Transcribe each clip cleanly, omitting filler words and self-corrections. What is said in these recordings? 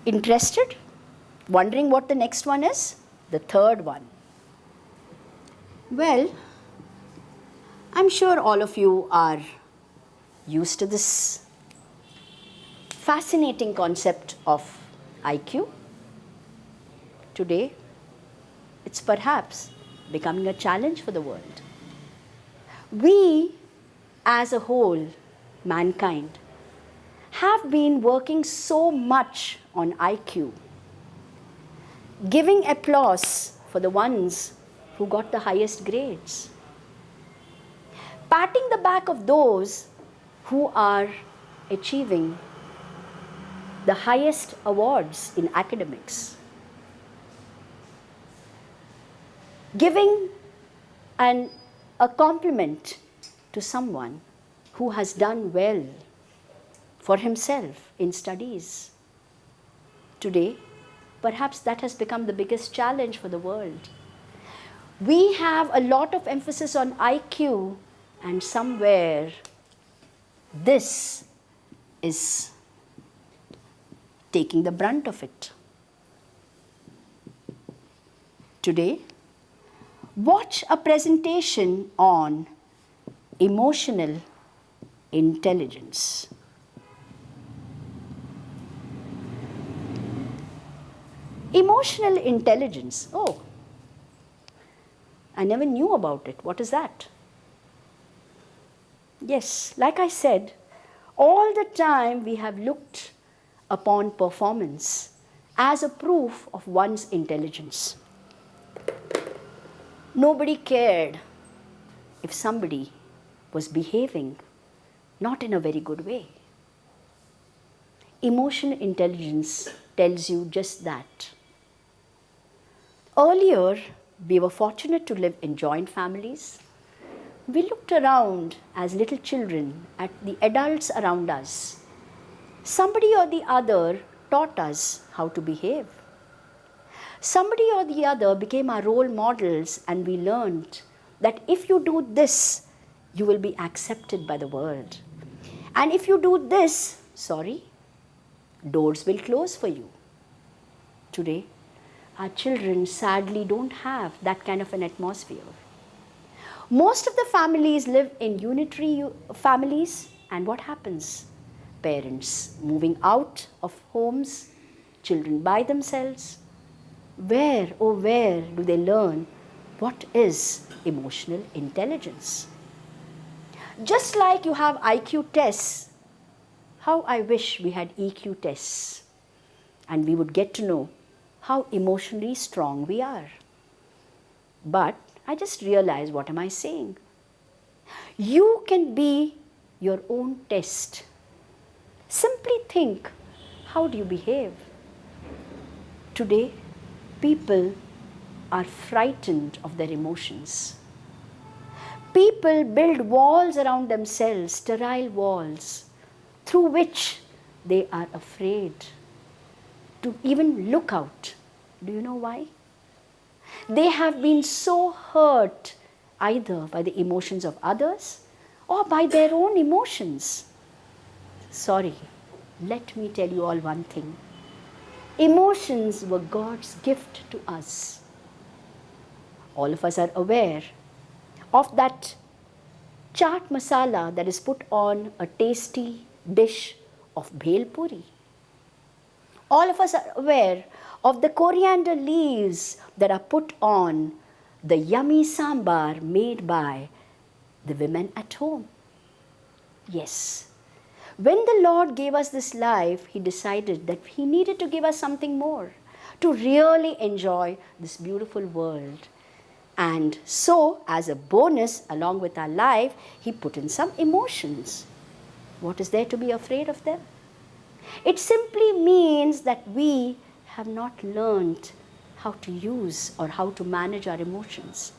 Interested? Wondering what the next one is? The third one. Well, I'm sure all of you are used to this fascinating concept of IQ. Today, it's perhaps becoming a challenge for the world. We, as a whole, mankind, have been working so much on IQ, giving applause for the ones who got the highest grades, patting the back of those who are achieving the highest awards in academics, giving a compliment to someone who has done well for himself in studies. Today, perhaps that has become the biggest challenge for the world. We have a lot of emphasis on IQ, and somewhere this is taking the brunt of it. Today, watch a presentation on emotional intelligence. Emotional intelligence. Oh, I never knew about it. What is that? Yes, like I said, all the time we have looked upon performance as a proof of one's intelligence. Nobody cared if somebody was behaving not in a very good way. Emotional intelligence tells you just that. Earlier, we were fortunate to live in joint families. We looked around as little children at the adults around us. Somebody or the other taught us how to behave. Somebody or the other became our role models, and we learned that if you do this, you will be accepted by the world. And if you do this, doors will close for you. Today, our children sadly don't have that kind of an atmosphere. Most of the families live in unitary families, and what happens? Parents moving out of homes, children by themselves. Where, oh where do they learn what is emotional intelligence? Just like you have IQ tests, how I wish we had EQ tests, and we would get to know how emotionally strong we are. But I just realized, what am I saying? You can be your own test. Simply think, how do you behave? Today, people are frightened of their emotions. People build walls around themselves, sterile walls, through which they are afraid to even look out. Do you know why? They have been so hurt either by the emotions of others or by their own emotions. Sorry, let me tell you all one thing. Emotions were God's gift to us. All of us are aware of that chaat masala that is put on a tasty dish of bhel puri. All of us are aware of the coriander leaves that are put on the yummy sambar made by the women at home. Yes, when the Lord gave us this life, He decided that He needed to give us something more to really enjoy this beautiful world. And so, as a bonus, along with our life, He put in some emotions. What is there to be afraid of them? It simply means that we have not learned how to use or how to manage our emotions.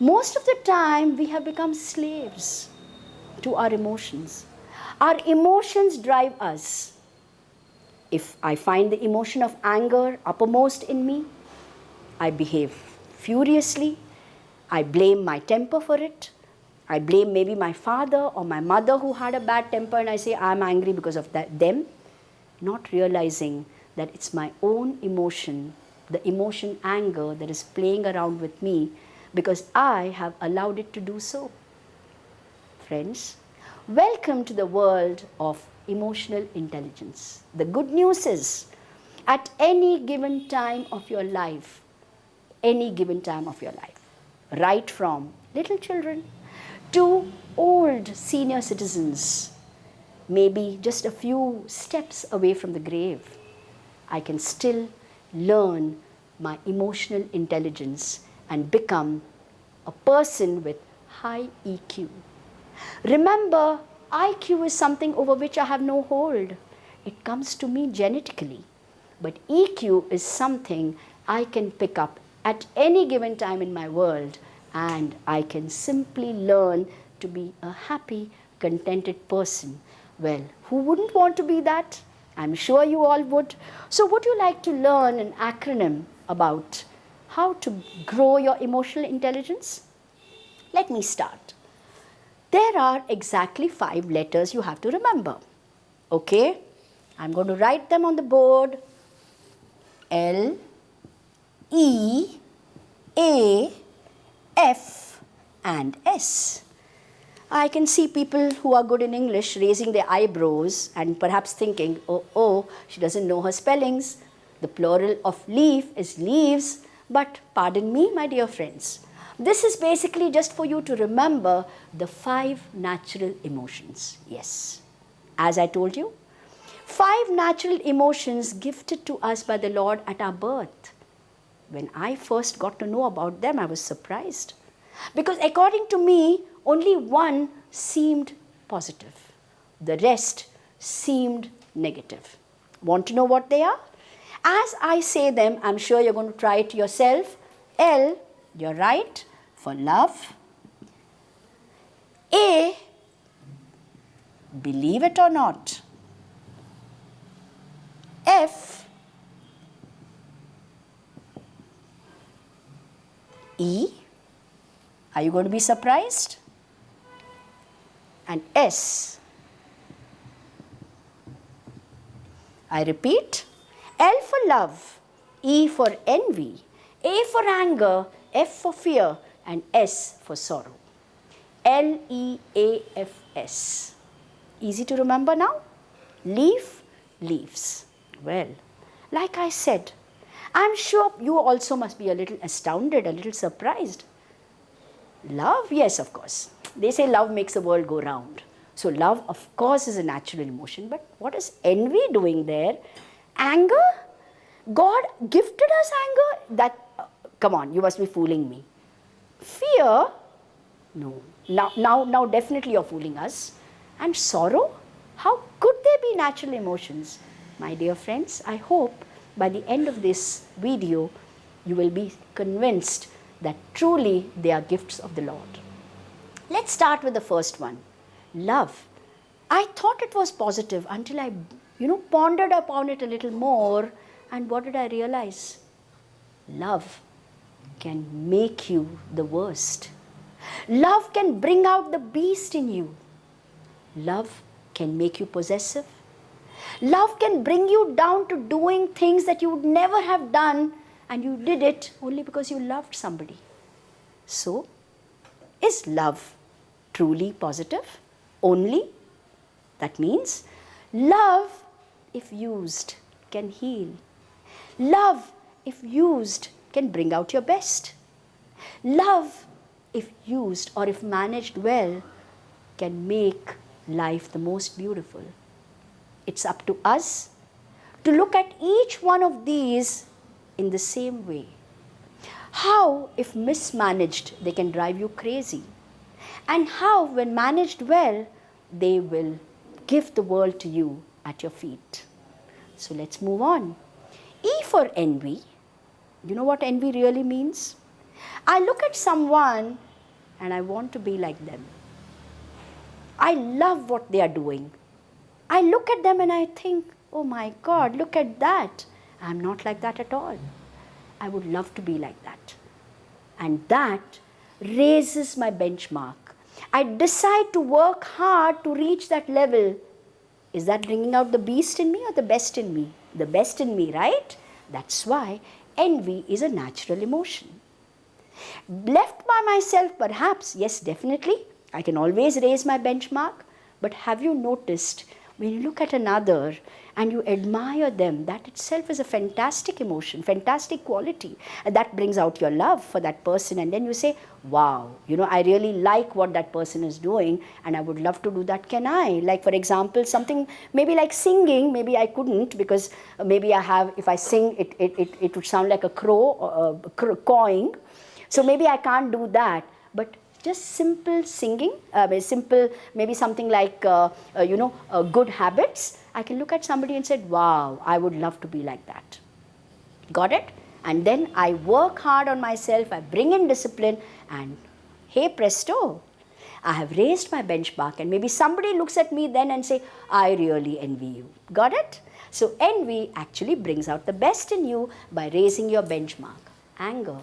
Most of the time, we have become slaves to our emotions. Our emotions drive us. If I find the emotion of anger uppermost in me, I behave furiously. I blame my temper for it. I blame maybe my father or my mother who had a bad temper, and I say I'm angry because of them, not realizing that it's my own emotion, the emotion anger that is playing around with me because I have allowed it to do so. Friends, welcome to the world of emotional intelligence. The good news is, at any given time of your life, right from little children to old senior citizens, maybe just a few steps away from the grave, I can still learn my emotional intelligence and become a person with high EQ. Remember, IQ is something over which I have no hold. It comes to me genetically. But EQ is something I can pick up at any given time in my world, and I can simply learn to be a happy, contented person. Well, who wouldn't want to be that? I'm sure you all would. So would you like to learn an acronym about how to grow your emotional intelligence? Let me start. There are exactly 5 letters you have to remember. Okay? I'm going to write them on the board. L, E, A, F, and S. I can see people who are good in English raising their eyebrows and perhaps thinking, oh, she doesn't know her spellings. The plural of leaf is leaves. But pardon me, my dear friends, this is basically just for you to remember the 5 natural emotions. Yes, as I told you, 5 natural emotions gifted to us by the Lord at our birth. When I first got to know about them, I was surprised. Because according to me, only one seemed positive. The rest seemed negative. Want to know what they are? As I say them, I'm sure you're going to try it yourself. L, you're right, for love. A, believe it or not. F, E, are you going to be surprised? And S. I repeat, L for love, E for envy, A for anger, F for fear, and S for sorrow. LEAFS. Easy to remember now? Leaf, leaves. Well, like I said, I'm sure you also must be a little astounded, a little surprised. Love? Yes, of course. They say love makes the world go round. So love, of course, is a natural emotion. But what is envy doing there? Anger? God gifted us anger? Come on, you must be fooling me. Fear? No. Now definitely you're fooling us. And sorrow? How could there be natural emotions? My dear friends, I hope by the end of this video, you will be convinced that truly they are gifts of the Lord. Let's start with the first one, love. I thought it was positive until I, pondered upon it a little more, and what did I realize? Love can make you the worst. Love can bring out the beast in you. Love can make you possessive. Love can bring you down to doing things that you would never have done, and you did it only because you loved somebody. So, is love truly positive? Only? That means love, if used, can heal. Love, if used, can bring out your best. Love, if used or if managed well, can make life the most beautiful. It's up to us to look at each one of these in the same way. How, if mismanaged, they can drive you crazy, and how, when managed well, they will give the world to you at your feet. So let's move on. E for envy. You know what envy really means? I look at someone and I want to be like them. I love what they are doing. I look at them and I think, oh my God, look at that. I'm not like that at all. I would love to be like that. And that raises my benchmark. I decide to work hard to reach that level. Is that bringing out the beast in me or the best in me? The best in me, right? That's why envy is a natural emotion. Left by myself, perhaps, yes, definitely. I can always raise my benchmark. But have you noticed when you look at another and you admire them, that itself is a fantastic emotion, fantastic quality. And that brings out your love for that person. And then you say, wow, I really like what that person is doing and I would love to do that. Can I? Like, for example, something maybe like singing, maybe I couldn't because maybe I have, if I sing, it would sound like a crow, cawing. So maybe I can't do that. But just simple singing, maybe something like, good habits. I can look at somebody and say, wow, I would love to be like that. Got it? And then I work hard on myself, I bring in discipline, and hey presto, I have raised my benchmark. And maybe somebody looks at me then and say, I really envy you. Got it? So envy actually brings out the best in you by raising your benchmark. Anger.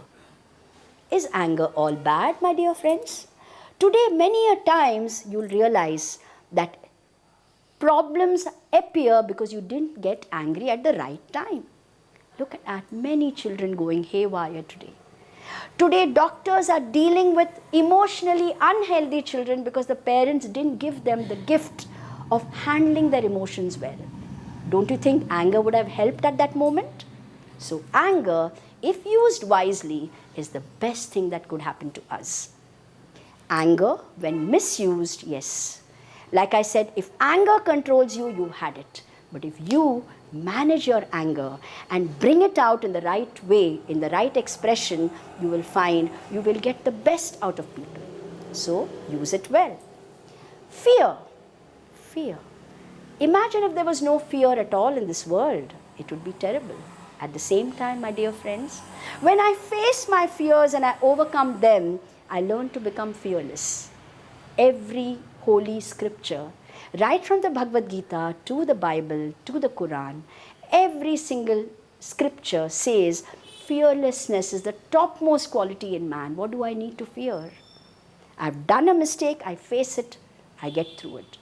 Is anger all bad, my dear friends? Today, many a times you'll realize that problems appear because you didn't get angry at the right time. Look at many children going haywire today. Today, doctors are dealing with emotionally unhealthy children because the parents didn't give them the gift of handling their emotions well. Don't you think anger would have helped at that moment? So anger, if used wisely, is the best thing that could happen to us. Anger, when misused, yes. Like I said, if anger controls you, you've had it. But if you manage your anger and bring it out in the right way, in the right expression, you will find you will get the best out of people. So use it well. Fear. Fear. Imagine if there was no fear at all in this world. It would be terrible. At the same time, my dear friends, when I face my fears and I overcome them, I learn to become fearless. Every holy scripture, right from the Bhagavad Gita to the Bible to the Quran, every single scripture says fearlessness is the topmost quality in man. What do I need to fear? I've done a mistake, I face it, I get through it.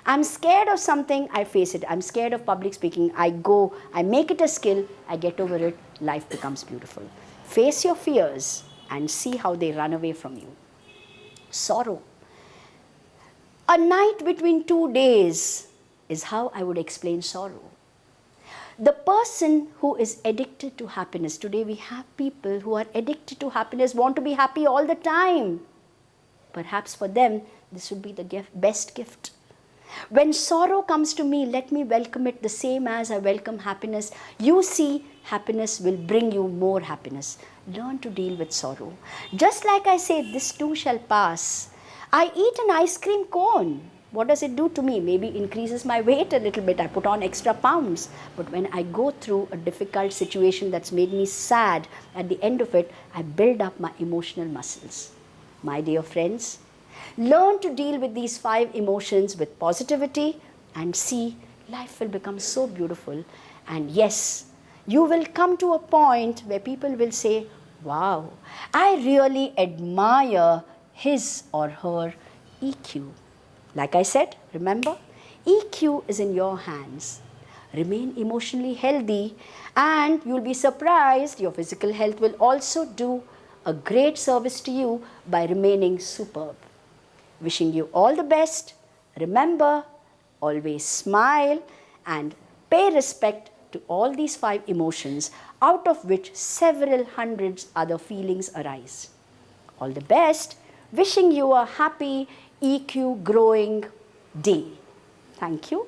I'm scared of something, I face it. I'm scared of public speaking, I go, I make it a skill, I get over it, life becomes beautiful. Face your fears and see how they run away from you. Sorrow. A night between 2 days is how I would explain sorrow. The person who is addicted to happiness, today we have people who are addicted to happiness, want to be happy all the time. Perhaps for them, this would be the best gift. When sorrow comes to me, let me welcome it the same as I welcome happiness. You see, happiness will bring you more happiness. Learn to deal with sorrow. Just like I say, this too shall pass. I eat an ice cream cone. What does it do to me? Maybe increases my weight a little bit. I put on extra pounds. But when I go through a difficult situation that's made me sad, at the end of it, I build up my emotional muscles. My dear friends, learn to deal with these 5 emotions with positivity and see life will become so beautiful. And yes, you will come to a point where people will say, wow, I really admire his or her EQ. Like I said, remember, EQ is in your hands. Remain emotionally healthy and you'll be surprised your physical health will also do a great service to you by remaining superb. Wishing you all the best. Remember, always smile and pay respect to all these 5 emotions, out of which several hundreds other feelings arise. All the best. Wishing you a happy, EQ growing day. Thank you.